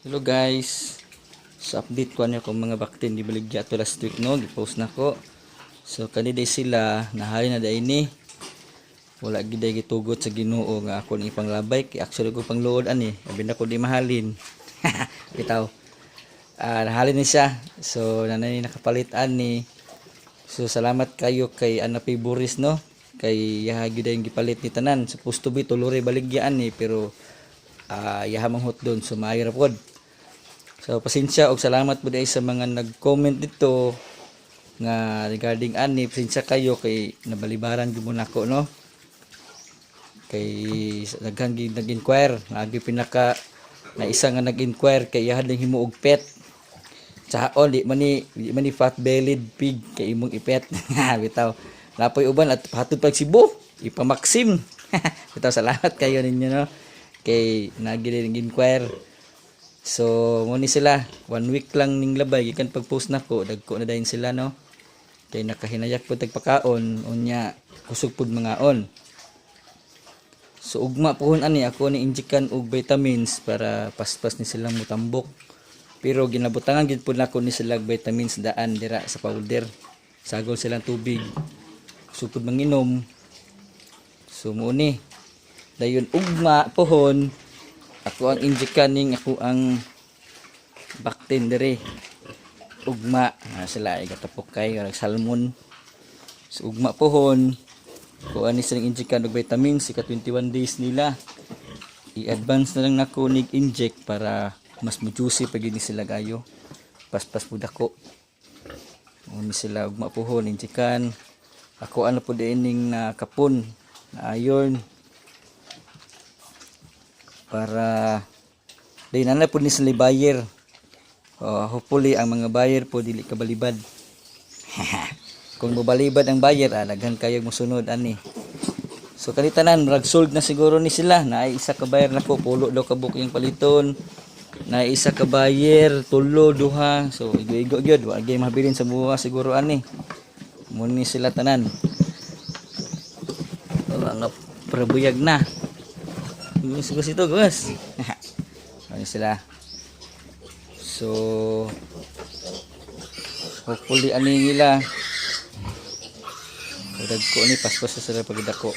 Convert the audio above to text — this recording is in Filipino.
Hello guys. So update ko niyo kung mga baktin di baligya to last week no, gi-post na ko. So kaniday sila nahali na day ni. Wala giday gitugot sa Ginoo nga ako ni panglabay kay actually ko pangluod ani, abi na ko di mahalin. Bitaw. Nahalin ni siya. So nanay nakapalit ani. So salamat kayo kay Anapi Boris no. Kay yaha gyud yung gipalit ni tanan. Supposed to be tulore baligyaan ni pero yaha manghot doon so maayra pod. So pasensya og salamat po dahil sa mga nag-comment dito nga regarding ani, pasensya kayo kay nabalibaran gyud mo nako no. Kay daghang nag-inquire, lagi pinaka na isa nga nag-inquire kay yahan ding himo og pet. Tsaon di man ni fat bellied pig kay imong ipet. Bitaw. Lapoy uban at hatod pag Cebu, ipamaksim. Bitaw salamat kayo ninyo no. Kay nag-inquire. So mo ni sila 1 week lang ning labay gikan pag-post nako dagko na dayon sila no. Kay nakahinayak pud tagpakaon unya kusog pud mangaon. So ugma pohon ani ako ni injekan og vitamins para paspas ni silang mutambok. Pero ginabutangan gid pud nako ni sila vitamins daan dira sa powder. Sagol silang tubig. Supod manginom. So mo ni dayon ugma pohon ako ang injekan ning ako ang baktin dere ugma sila ay gatapok kay salmon so ugma pohon ko ani silang injekan og vitamins ika 21 days nila i-advance na lang nako nig inject para mas juicy pag ni sila gayo paspas pud ako ni sila ugma pohon injekan ako ano pud ining na kapon na iron para din na po ni sila buyer. Hopefully ang mga buyer po dili kabalibad. Kung mabalibad ang buyer, daghan kayo mosunod ani. So kanitanan rag sold na siguro ni sila na ay isa ka buyer nako pulo daw ka book yung paliton. Na isa ka buyer tulo duha. So igo-igo gyud wa gyud mahabilin sa buwa siguro ani. Muni sila tanan. Wala nga prabuyag na. Gusto ito guys. Ano sila. So hopefully ani nila. Dagko ni paspas sa sila pagdako.